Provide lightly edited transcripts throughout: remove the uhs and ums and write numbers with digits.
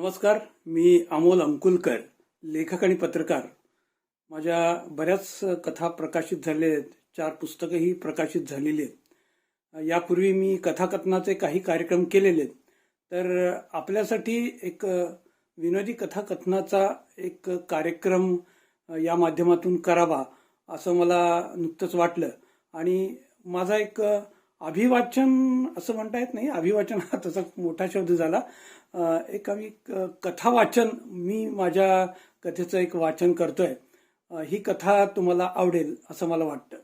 नमस्कार. मी अमोल अंकुलकर, लेखक आणि पत्रकार. माझ्या बऱ्याच कथा प्रकाशित झालेल्या आहेत. 4 पुस्तकंही प्रकाशित झालेली आहेत. यापूर्वी मी कथाकथनाचे काही कार्यक्रम केलेले आहेत. तर आपल्यासाठी एक विनोदी कथाकथनाचा एक कार्यक्रम या माध्यमातून करावा असं मला नुकतंच वाटलं. आणि माझा एक अभिवाचन असं म्हणता येत नाही, अभिवाचन हा तसा मोठा शब्द झाला. एक आम्ही कथा वाचन, मी माझ्या कथेचं एक वाचन करतोय. ही कथा तुम्हाला आवडेल असं मला वाटतं.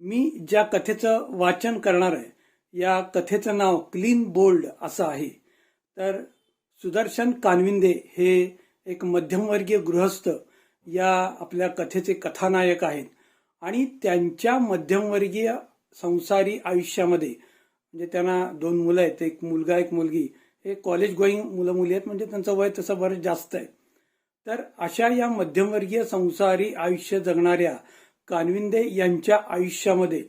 मी ज्या कथेचं वाचन करणार आहे या कथेचं नाव क्लीन बोल्ड असं आहे. तर सुदर्शन कानविंदे हे एक मध्यमवर्गीय गृहस्थ या आपल्या कथेचे कथानायक आहेत. आणि त्यांच्या मध्यमवर्गीय संसारी आयुष्यामध्ये म्हणजे त्यांना 2 मुलं आहेत, एक मुलगा एक मुलगी. हे कॉलेज गोईंग मुलं मुली आहेत, म्हणजे त्यांचं वय तसं बरंच जास्त आहे. तर अशा या मध्यमवर्गीय संसारी आयुष्य जगणाऱ्या कानविंदे यांच्या आयुष्यामध्ये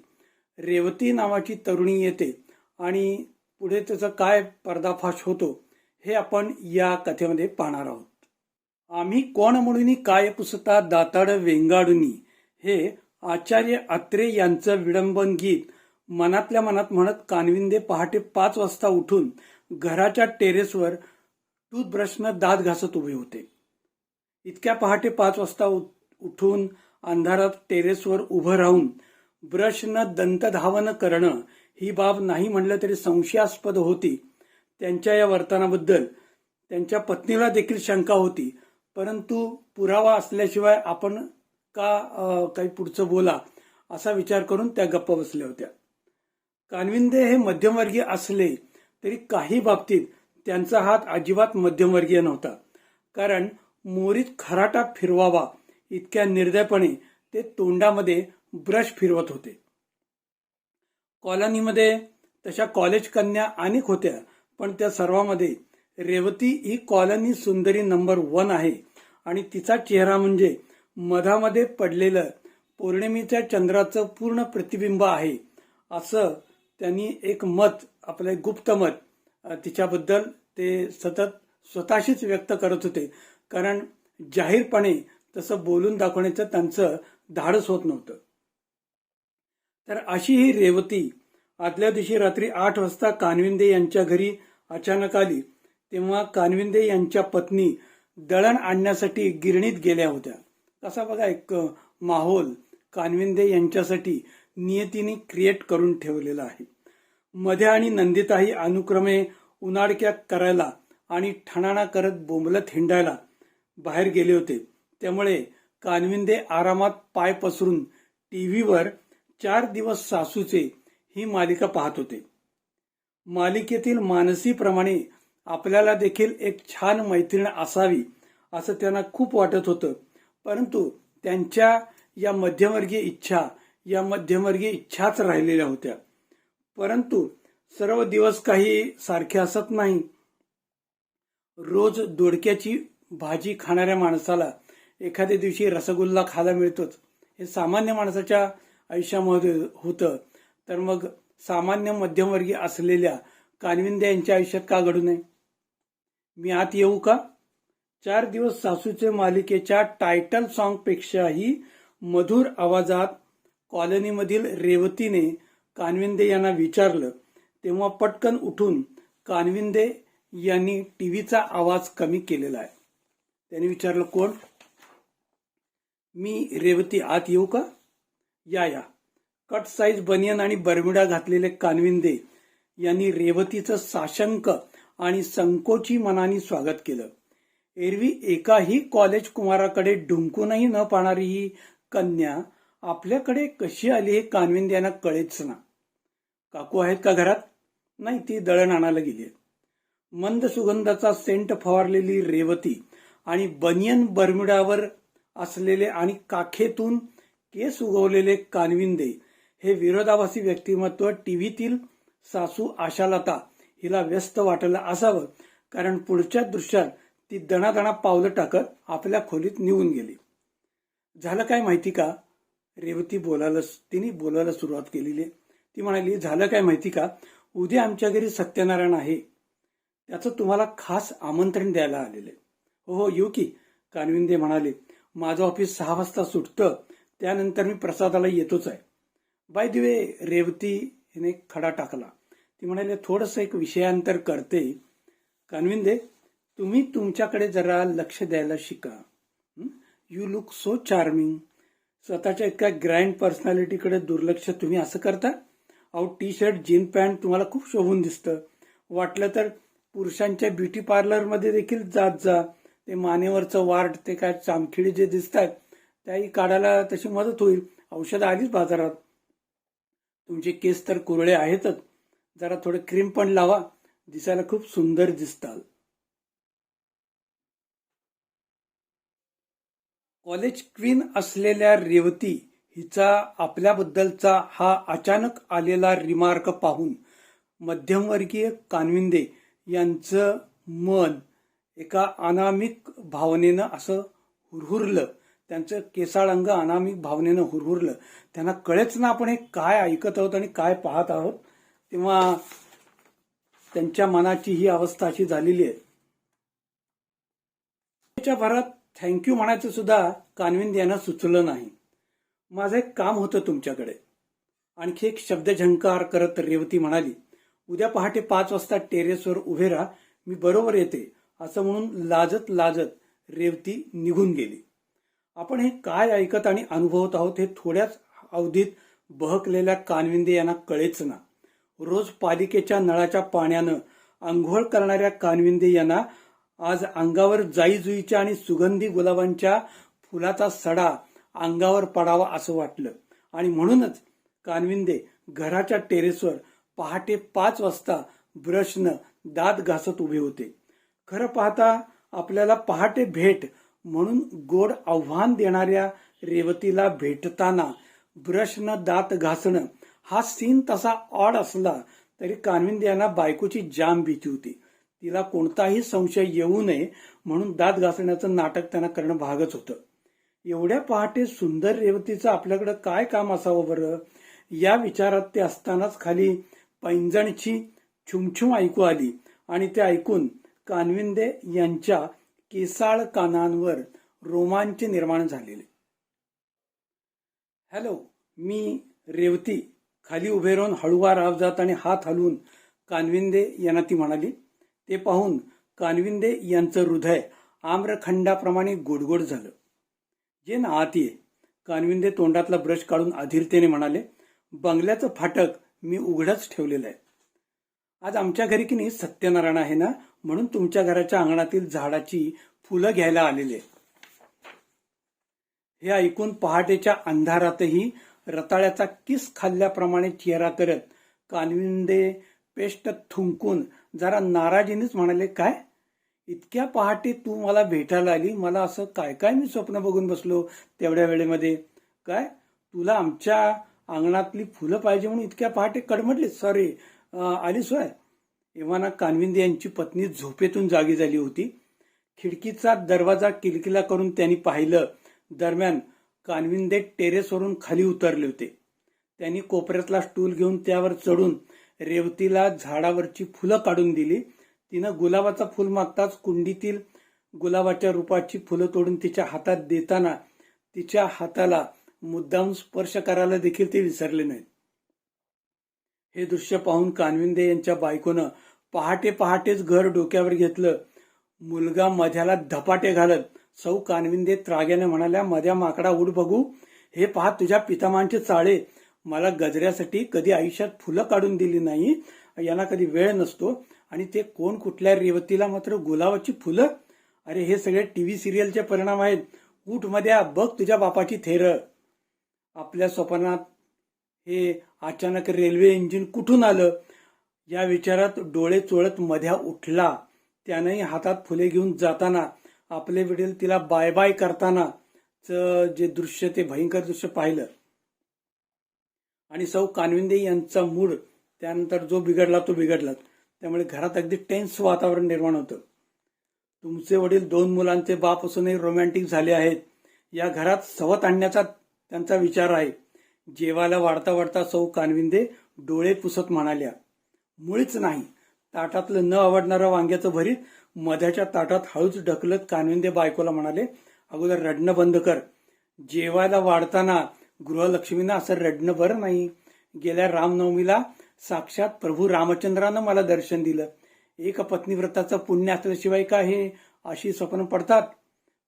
रेवती नावाची तरुणी येते आणि पुढे त्याचा काय पर्दाफाश होतो हे आपण या कथेमध्ये पाहणार आहोत. आम्ही कोण म्हणून काय पुसता दाताड वेंगाडुनी हे आचार्य अत्रे यांचं विडंबन गीत मनातल्या मनात म्हणत कानविंदे पहाटे 5 वाजता उठून घराच्या टेरेसवर टूथब्रशनं दात घासत उभे होते. इतक्या पहाटे 5 वाजता उठून अंधारात टेरेसवर उभं राहून ब्रशनं दंतधावन करणं ही बाब नाही म्हणलं तरी संशयास्पद होती. त्यांच्या या वर्तनाबद्दल त्यांच्या पत्नीला देखील शंका होती. परंतु पुरावा असल्याशिवाय आपण का काही पुढचं बोला असा विचार करून त्या गप्प बसल्या होत्या. कानविंदे हे मध्यमवर्गीय असले तरी काही बाबतीत त्यांचा हात अजिबात मध्यमवर्गीय नव्हता. कारण मोरीत खराटा फिरवावा इतक्या निर्दयपणे ते तोंडामध्ये ब्रश फिरवत होते. कॉलनीमध्ये तशा कॉलेज कन्या अनेक होत्या, पण त्या सर्वांमध्ये रेवती ही कॉलनी सुंदरी नंबर 1 आहे. आणि तिचा चेहरा म्हणजे मधामध्ये पडलेलं पौर्णिमेच्या चंद्राचं पूर्ण प्रतिबिंब आहे असं त्यांनी एक मत, आपलं गुप्त मत तिच्याबद्दल ते सतत स्वतःशीच व्यक्त करत होते. कारण जाहीरपणे तसं बोलून दाखवण्याचं त्यांचं धाडस होत नव्हतं. तर अशी ही रेवती आदल्या दिवशी रात्री 8 वाजता कानविंदे यांच्या घरी अचानक आली. तेव्हा कानविंदे यांच्या पत्नी दळण आणण्यासाठी गिरणीत गेल्या होत्या. कसा बघा एक माहोल कानविंदे यांच्यासाठी नियतीने क्रिएट करून ठेवलेला आहे. मध्ये आणि नंदिताही अनुक्रमे उन्हाडक्या करायला आणि ठणाणा करत बोंबलत हिंडायला बाहेर गेले होते. त्यामुळे कानविंदे आरामात पाय पसरून टीव्हीवर 4 दिवस सासूचे ही मालिका पाहत होते. मालिकेतील मानसीप्रमाणे आपल्याला देखील एक छान मैत्रीण असावी असं त्यांना खूप वाटत होतं. परंतु त्यांच्या या मध्यमवर्गीय इच्छाच राहिलेल्या होत्या. परंतु सर्व दिवस काही सारखे असत नाही. रोज दोडक्याची भाजी खाणाऱ्या माणसाला एखाद्या दिवशी रसगुल्ला खायला मिळतोच. हे सामान्य माणसाच्या आयुष्यामध्ये होतं. तर मग सामान्य मध्यमवर्गीय असलेल्या कानविंदे यांच्या आयुष्यात का घडू नये? मी आत येऊ का? 4 दिवस सासूचे मालिकेच्या टायटल सॉन्ग पेक्षाही मधुर आवाजात कॉलनीमधील रेवतीने कानविंदे यांना विचारलं. तेव्हा पटकन उठून कानविंदे यांनी टीव्हीचा आवाज कमी केलेला आहे. त्यांनी विचारलं, कोण? मी रेवती, आत येऊ का? या. कट साईज बनियन आणि बरमुडा घातलेले कानविंदे यांनी रेवतीचं साशंक आणि संकोची मनाने स्वागत केलं. एरवी एकाही कॉलेज कुमाराकडे डुंकूनही न पाहणारी ही कन्या आपल्याकडे कशी आली हे कानविंदे यांना कळेच ना. काकू आहेत का घरात? नाही, ती दळण आणायला गेली. मंद सुगंधाचा सेंट फवारलेली रेवती आणि बनियन बरमुडावर असलेले आणि काखेतून केस उगवलेले कानविंदे हे विरोधाभासी व्यक्तिमत्व टीव्हीतील सासू आशालता हिला व्यस्त वाटलं असावं. कारण पुढच्या दृश्यात ती दणादणा पावलं टाकत आपल्या खोलीत निघून गेली. झालं काय माहिती का? रेवती तिने बोलायला सुरुवात केलेली. ती म्हणाली, झालं काय माहिती का? उद्या आमच्या घरी सत्यनारायण आहे. त्याचं तुम्हाला खास आमंत्रण द्यायला आलेलं आहे. हो हो, येऊ की, कानविंदे म्हणाले. माझं ऑफिस 6 वाजता सुटतं, त्यानंतर मी प्रसादाला येतोच आहे. बाय द वे, रेवती हिने खडा टाकला. ती म्हणाले, थोडंसं एक विषयांतर करते. कानविंदे, तुम्ही तुमच्याकडे जरा लक्ष द्यायला शिका. You look so charming. स्वतःच्या इतक्या ग्रँड पर्सनॅलिटीकडे दुर्लक्ष तुम्ही असं करता? अहो, टी शर्ट जीन पॅन्ट तुम्हाला खूप शोभून दिसतं. वाटलं तर पुरुषांच्या ब्युटी पार्लरमध्ये देखील जात जा. ते मानेवरचं वार्ड, ते काय चामखिडी जे दिसत आहेत त्याही काढायला तशी मदत होईल. औषधं आलीच बाजारात. तुमचे केस तर कुरळे आहेतच, जरा थोडं क्रीम पण लावा, दिसायला खूप सुंदर दिसताल. कॉलेज क्वीन असलेल्या रेवती हिचा आपल्याबद्दलचा हा अचानक आलेला रिमार्क पाहून मध्यमवर्गीय कानविंदे यांचं मन एका अनामिक भावनेनं असं हुरहुरलं. त्यांचं केसाळ अंग अनामिक भावनेनं हुरहुरलं. त्यांना कळेच ना आपण हे काय ऐकत आहोत आणि काय पाहत आहोत. तेव्हा त्यांच्या मनाची ही अवस्था अशी झालेली आहे. त्याच्या भरात थँक्यू म्हणायचं सुद्धा कानविंदे यांना सुचलं नाही. माझं एक काम होतं तुमच्याकडे. आणखी एक शब्दझंकार करत रेवती म्हणाली, उद्या पहाटे 5 वाजता टेरेसवर उभे राहा, मी बरोबर येते. असं म्हणून लाजत लाजत रेवती निघून गेली. आपण हे काय ऐकत आणि अनुभवत आहोत हे थोड्याच अवधीत बहकलेल्या कानविंदे यांना कळेच ना. रोज पालिकेच्या नळाच्या पाण्यानं आंघोळ करणाऱ्या कानविंदे यांना आज अंगावर जाईजुईच्या आणि सुगंधी गुलाबांच्या फुलाचा सडा अंगावर पडावा असं वाटलं. आणि म्हणूनच कानविंदे घराच्या टेरेसवर पहाटे 5 वाजता ब्रशनं दात घासत उभे होते. खरं पाहता आपल्याला पहाटे भेट म्हणून गोड आव्हान देणाऱ्या रेवतीला भेटताना ब्रशनं दात घासणं हा सीन तसा ऑड असला तरी कानविंदे यांना बायकोची जाम भीती होती. तिला कोणताही संशय येऊ नये म्हणून दात घासण्याचं नाटक त्यांना करणं भागच होतं. एवढ्या पहाटे सुंदर रेवतीचं आपल्याकडे काय काम असावं बरं, या विचारात ते असतानाच खाली पैंजणची छुमछुम ऐकू आली आणि ते ऐकून कानविंदे यांच्या केसाळ कानांवर रोमांच निर्माण झालेले. हॅलो, मी रेवती. खाली उभे राहून हळुवार आवाजात आणि हात हलवून कानविंदे यांना ती म्हणाली. ते पाहून कानविंदे यांचं हृदय आम्रखंडाप्रमाणे गोडगोड झालं. जे ना आत ये. कानविंदे तोंडातला ब्रश काढून अधीरतेने म्हणाले, बंगल्याचं फाटक मी उघडच ठेवलेलं आहे. आज आमच्या घरी की नाही सत्यनारायण आहे ना, म्हणून तुमच्या घराच्या अंगणातील झाडाची फुलं घ्यायला आलेले. हे ऐकून पहाटेच्या अंधारातही रताळ्याचा किस खाल्ल्याप्रमाणे चेहरा करत कानविंदे पेस्ट थुंकून जरा नाराजीनेच म्हणाले, काय इतक्या पहाटे तू मला भेटायला आली? मला असं काय काय मी स्वप्न बघून बसलो तेवढ्या वेळेमध्ये. काय तुला आमच्या अंगणातली फुलं पाहिजे म्हणून इतक्या पहाटे कडमडली? सॉरी, आलीस होय? एव्हाना कानविंदे यांची पत्नी झोपेतून जागी झाली होती. खिडकीचा दरवाजा किलकिला करून त्यांनी पाहिलं. दरम्यान कानविंदे टेरेसवरून खाली उतरले होते. त्यांनी कोपऱ्यातला स्टूल घेऊन त्यावर चढून रेवतीला झाडावरची फुलं काढून दिली. तिनं गुलाबाचा फुल मागताच कुंडीतील गुलाबाच्या रूपाची फुलं तोडून तिच्या हातात देताना तिच्या हाताला मुद्दाम स्पर्श करायला देखील ते विसरले नाहीत. हे दृश्य पाहून कानविंदे यांच्या बायकोनं पहाटे पहाटेच घर डोक्यावर घेतलं. मुलगा मध्याला धपाटे घालत सौ कानविंदे त्राग्याने म्हणाल्या, मध्या माकडा उठ बघू. हे पहा तुझ्या पितामांचे चाळे. मला गजऱ्यासाठी कधी आयुष्यात फुलं काढून दिली नाही. यांना कधी वेळ नसतो. आणि ते कोण कुठल्या रेवतीला मात्र गुलाबाची फुलं? अरे हे सगळे टीव्ही सिरियलचे परिणाम आहेत. उठ मध्या, बघ तुझ्या बापाची थेर. आपल्या स्वप्नात हे अचानक रेल्वे इंजिन कुठून आलं या विचारात डोळे चोळत मध्या उठला. त्यानंही हातात फुले घेऊन जाताना आपले वडील तिला बाय बाय करताना जे दृश्य, ते भयंकर दृश्य पाहिलं. आणि सौ कानविंदे यांचा मूड त्यानंतर जो बिघडला तो बिघडलाच. त्यामुळे घरात अगदी टेन्स वातावरण निर्माण होतं. तुमचे वडील 2 मुलांचे बाप असूनही रोमॅन्टिक झाले आहेत. या घरात सवत आणण्याचा त्यांचा विचार आहे. जेवायला वाढता वाढता सौ कानविंदे डोळे पुसत म्हणाल्या, मुळीच नाही. ताटातलं न आवडणारं वांग्याचं भरीत मध्याच्या ताटात हळूच ढकलत कानविंदे बायकोला म्हणाले, अगोदर रडणं बंद कर. जेवायला वाढताना गृहलक्ष्मीनं असं रडणं बरं नाही. गेल्या रामनवमीला साक्षात प्रभू रामचंद्रानं मला दर्शन दिलं. एक पत्नीव्रताचं पुण्य असल्याशिवाय का हे अशी स्वप्न पडतात?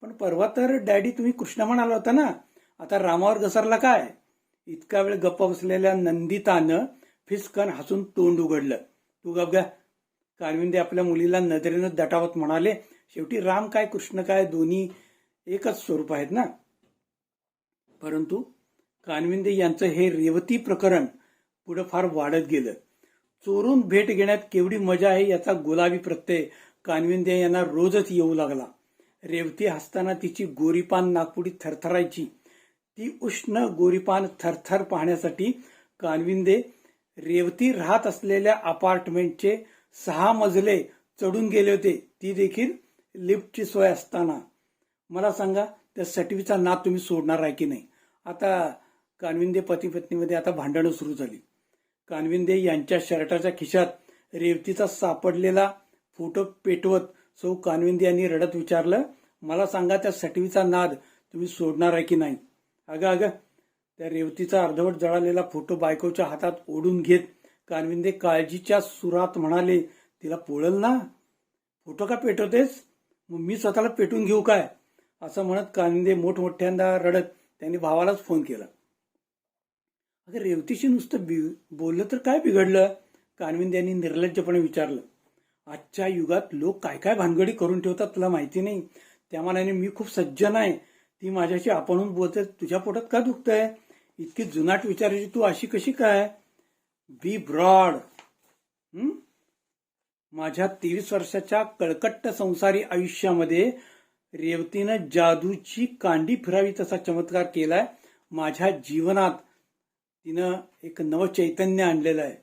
पण परवा तर डॅडी तुम्ही कृष्ण म्हणाला होता ना, आता रामावर घसरला काय? इतका वेळ गप्प बसलेल्या नंदितानं फिसकन हसून तोंड उघडलं. तू गप गा. कानविंदे आपल्या मुलीला नजरेनं दटावत म्हणाले, शेवटी राम काय कृष्ण काय दोन्ही एकच स्वरूप आहेत ना. परंतु कानविंदे यांचं हे रेवती प्रकरण पुढे फार वाढत गेलं. चोरून भेट घेण्यात केवढी मजा आहे याचा गुलाबी प्रत्यय कानविंदे यांना रोजच येऊ लागला. रेवती हसताना तिची गोरीपान नागपुडी थरथरायची. ती उष्ण गोरीपान थरथर पाहण्यासाठी कानविंदे रेवती राहत असलेल्या अपार्टमेंटचे 6 मजले चढून गेले होते, ती देखील लिफ्टची सोय असताना. मला सांगा, त्या सटवीचा नाद तुम्ही सोडणार आहे की नाही? आता कानविंदे पती पत्नीमध्ये आता भांडणं सुरू झाली. कानविंदे यांच्या शर्टाच्या खिशात रेवतीचा सापडलेला फोटो पेटवत सौ कानविंदे यांनी रडत विचारलं, मला सांगा, त्या सटवीचा नाद तुम्ही सोडणार आहे की नाही? अगं त्या रेवतीचा अर्धवट जळालेला फोटो बायकोच्या हातात ओढून घेत कानविंदे काळजीच्या सुरात म्हणाले, तिला पोळल ना, फोटो का पेटवतेस? मग मी स्वतःला पेटून घेऊ काय? असं म्हणत कानविंदे मोठमोठ्यांदा रडत त्यांनी भावालाच फोन केला. अगं रेवतीशी नुसतं बोललं तर काय बिघडलं? कानविंदे यांनी निर्लज्जपणे विचारलं. आजच्या युगात लोक काय काय भानगडी करून ठेवतात तुला माहिती नाही. त्या मानाने मी खूप सज्जन आहे. ती माझ्याशी आपणहून बोलते, तुझ्या पोटात का दुखतंय? इतकी जुनाट विचारायची तू अशी कशी काय? बी ब्रॉड. माझ्या 23 वर्षाच्या कळकट्ट संसारी आयुष्यामध्ये रेवतीनं जादूची कांडी फिरावी तसा चमत्कार केलाय. माझ्या जीवनात तिनं एक नवचैतन्य आणलेलं आहे.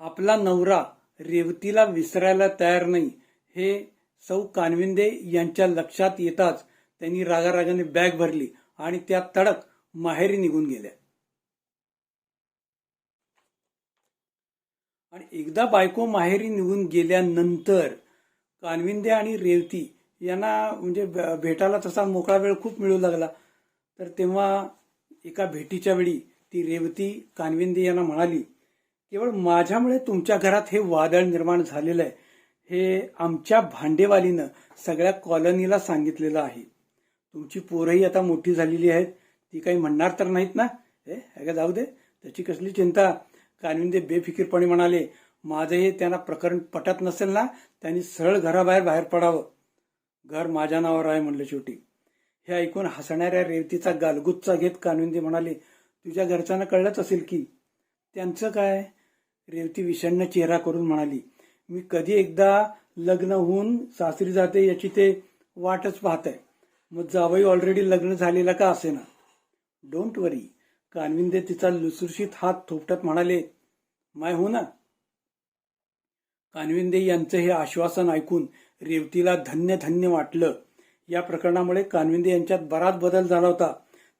आपला नवरा रेवतीला विसरायला तयार नाही हे सौ कानविंदे यांच्या लक्षात येताच त्यांनी रागारागाने बॅग भरली आणि त्या तडक माहेरी निघून गेल्या. आणि एकदा बायको माहेरी निघून गेल्यानंतर कानविंदे आणि रेवती यांना म्हणजे भेटायला तसा मोकळा वेळ खूप मिळू लागला. तर तेव्हा एका भेटीच्या वेळी ती रेवती कानविंदे यांना म्हणाली, केवळ माझ्यामुळे तुमच्या घरात हे वादळ निर्माण झालेलं आहे हे आमच्या भांडेवालीनं सगळ्या कॉलनीला सांगितलेलं आहे. तुमची पोरही आता मोठी झालेली आहेत, ती काही म्हणणार तर नाहीत ना? हे जाऊ दे, त्याची कसली चिंता. कानविंदे बेफिकीरपणे म्हणाले, माझं हे त्यांना प्रकरण पटत नसेल ना, त्यांनी सरळ बाहेर पडावं. घर माझ्या नावावर आहे म्हणलं शेवटी. हे ऐकून हसणाऱ्या रेवतीचा गालगुच्चा घेत कानविंदे म्हणाले, तुझ्या घरच्यांना कळलंच असेल की. त्यांचं काय? रेवती विषण्ण चेहरा करून म्हणाली, मी कधी एकदा लग्न होऊन सासरी जाते याची ते वाटच पाहत आहे. मग जावई ऑलरेडी लग्न झालेला का असे ना. डोंट वरी. कानविंदे तिचा लुसुरशीत हात थोपटत म्हणाले, माय हो ना. कानविंदे यांचं हे आश्वासन ऐकून रेवतीला धन्य वाटलं. या प्रकरणामुळे कानविंदे यांच्यात बराच बदल झाला होता.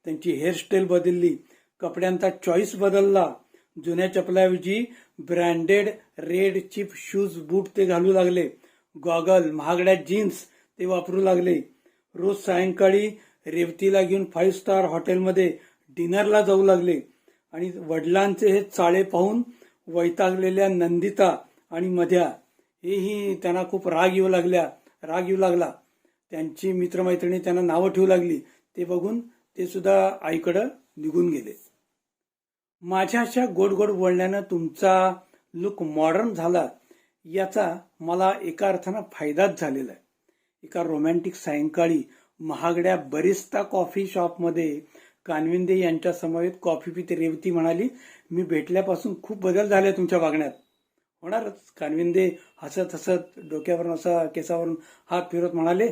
त्यांची हेअरस्टाईल बदलली, कपड्यांचा चॉईस बदलला. जुन्या चपलाऐवजी ब्रँडेड रेड चिप शूज बूट ते घालू लागले. गॉगल, महागड्या जीन्स ते वापरू लागले. रोज सायंकाळी रेवतीला घेऊन 5 स्टार हॉटेलमध्ये डिनरला जाऊ लागले. आणि वडिलांचे हे चाळे पाहून वैतागलेल्या नंदिता आणि मध्या हेही त्यांना खूप राग येऊ लागला. त्यांची मित्रमैत्रिणी त्यांना नावं ठेवू लागली. ते बघून ते सुद्धा आईकडं निघून गेले. माझ्या अशा गोड बोलण्यानं तुमचा लुक मॉडर्न झाला याचा मला एका अर्थानं फायदाच झालेला आहे. एका रोमॅन्टिक सायंकाळी महागड्या बरिस्ता कॉफी शॉपमध्ये कानविंदे यांच्या समवेत कॉफी पिते रेवती म्हणाली, मी भेटल्यापासून खूप बदल झाले तुमच्या वागण्यात. होणारच. कानविंदे हसत डोक्यावरून असा केसावरून हात फिरत म्हणाले,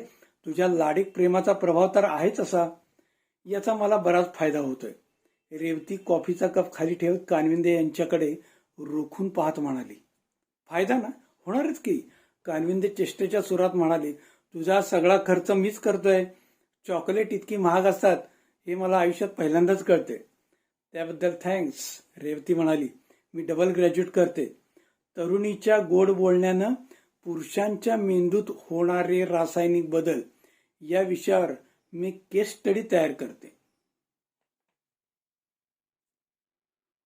तुझ्या लाडीक प्रेमाचा प्रभाव तर आहेच असा. याचा मला बराच फायदा होतोय. रेवती कॉफीचा कप खाली ठेवत कानविंदे यांच्याकडे रोखून पाहत म्हणाली, फायदा ना, होणारच की. कानविंदे चेष्टेच्या सुरात म्हणाले, तुझा सगळा खर्च मीच करतोय. चॉकलेट इतकी महाग असतात हे मला आयुष्यात पहिल्यांदाच कळते. त्याबद्दल थँक्स. रेवती म्हणाली, मी डबल ग्रॅज्युएट करते. तरुणीच्या गोड बोलण्यानं पुरुषांच्या मेंदूत होणारे रासायनिक बदल या विषयावर मी केस स्टडी तयार करते.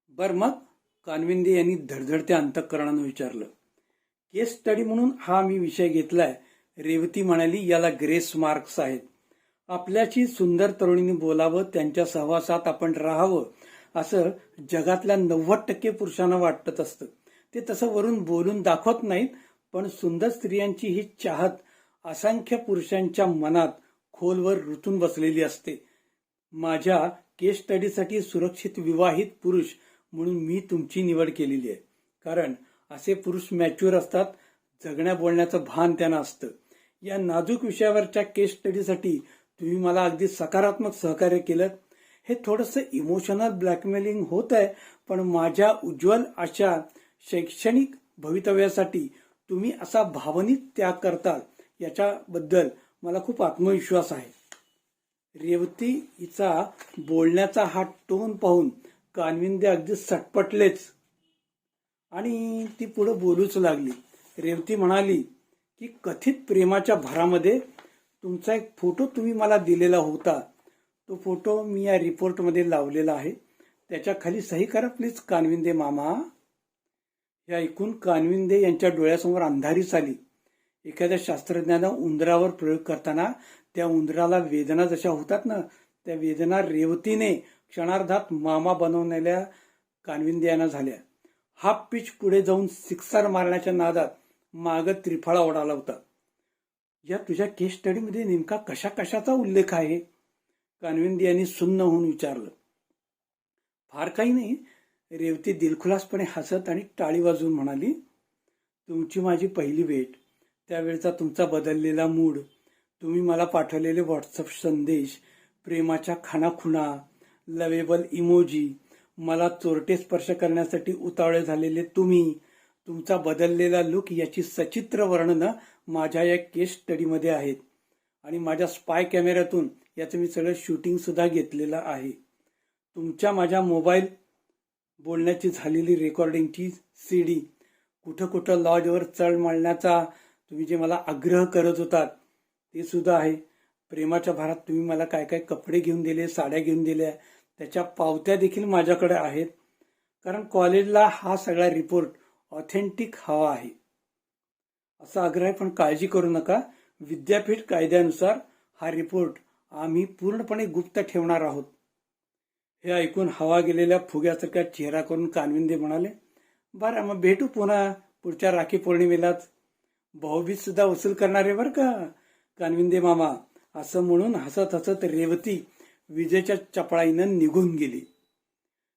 बर मग, कानविंदे यांनी धडधडत्या अंतःकरणानं विचारलं. केस स्टडी म्हणून हा मी विषय घेतलाय. रेवती म्हणाली, याला ग्रेस मार्क्स आहेत. आपल्याची सुंदर तरुणींनी बोलावं, त्यांच्या सहवासात आपण राहावं असं जगातल्या 90% पुरुषांना वाटत असतं. ते तसं वरून बोलून दाखवत नाहीत, पण सुंदर स्त्रियांची ही चाहत असंख्य पुरुषांच्या मनात खोलवर रुतून बसलेली असते. माझ्या केस स्टडीसाठी सुरक्षित विवाहित पुरुष म्हणून मी तुमची निवड केलेली आहे. कारण असे पुरुष मॅच्युअर असतात, जगण्या बोलण्याचं भान त्यांना असतं. या नाजूक विषयावरच्या केस स्टडीसाठी तुम्ही मला अगदी सकारात्मक सहकार्य केलं. हे थोडंसं इमोशनल ब्लॅकमेलिंग होत आहे, पण माझ्या उज्ज्वल अशा शैक्षणिक भवितव्यासाठी तुम्ही असा भावनिक त्याग करताल याच्याबद्दल मला खूप आत्मविश्वास आहे. रेवती हिचा बोलण्याचा हा टोन पाहून कानविंदे अगदी सटपटलेच आणि ती पुढे बोलूच लागली. रेवती म्हणाली की कथित प्रेमाच्या भरामध्ये तुमचा एक फोटो तुम्ही मला दिलेला होता. तो फोटो मी या रिपोर्टमध्ये लावलेला आहे. त्याच्या खाली सही करा प्लीज कानविंदे मामा. हे ऐकून कानविंदे यांच्या डोळ्यासमोर अंधारीच आली. एखाद्या शास्त्रज्ञानं उंदरावर प्रयोग करताना त्या उंदराला वेदना जशा होतात ना, त्या वेदना रेवतीने क्षणार्धात मामा बनवलेल्या कानविंदे यांना झाल्या. हाफ पिच पुढे जाऊन सिक्सर मारण्याच्या नादात माग त्रिफळा उडाला होता. या तुझ्या केस स्टडीमध्ये नेमका कशा कशाचा उल्लेख आहे? कानविंदे यांनी सुन्न होऊन विचारलं. फार काही नाही, रेवती दिलखुलासपणे हसत आणि टाळी वाजवून म्हणाली. तुमची माझी पहिली भेट, त्यावेळचा तुमचा बदललेला मूड, तुम्ही मला पाठवलेले व्हॉट्सअप संदेश, प्रेमाच्या खाणाखुणा, लवेबल इमोजी, मला चोरटे स्पर्श करण्यासाठी उतावळे झालेले तुम्ही, तुमचा बदललेला लुक याची सचित्र वर्णनं माझ्या या केस स्टडीमध्ये आहेत. आणि माझ्या स्पाय कॅमेऱ्यातून याचं मी सगळं शूटिंग सुद्धा घेतलेलं आहे. तुमच्या माझ्या मोबाईल बोलण्याची झालेली रेकॉर्डिंगची CD, कुठं कुठं लॉजवर चढ मारण्याचा तुम्ही जे मला आग्रह करत होतात ते सुद्धा आहे. प्रेमाच्या भारात तुम्ही मला काय काय कपडे घेऊन दिले, साड्या घेऊन दिल्या, त्याच्या पावत्या देखील माझ्याकडे आहेत. कारण कॉलेजला हा सगळा रिपोर्ट ऑथेंटिक हवा आहे. असा आग्रह, पण काळजी करू नका, विद्यापीठ कायद्यानुसार हा रिपोर्ट आम्ही पूर्णपणे गुप्त ठेवणार आहोत. हे ऐकून हवा गेलेल्या फुग्यासारखा चेहरा करून कानविंदे म्हणाले, बरं मग भेटू पुन्हा पुढच्या राखी पौर्णिमेलाच. भाऊबीज सुद्धा वसूल करणार आहे बरं का कानविंदे मामा. असं म्हणून हसत हसत रेवती विजेच्या चपळाईनं निघून गेली.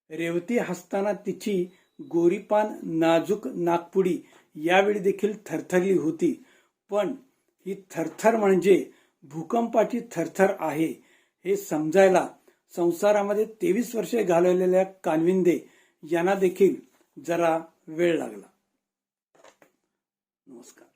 रेवती हसताना तिची गोरीपान नाजूक नागपुडी यावेळी देखील थरथरली होती. पण ही थरथर म्हणजे भूकंपाची थरथर आहे हे समजायला संसारामध्ये 23 वर्षे घालवलेल्या कानविंदे यांना देखील जरा वेळ लागला. नमस्कार.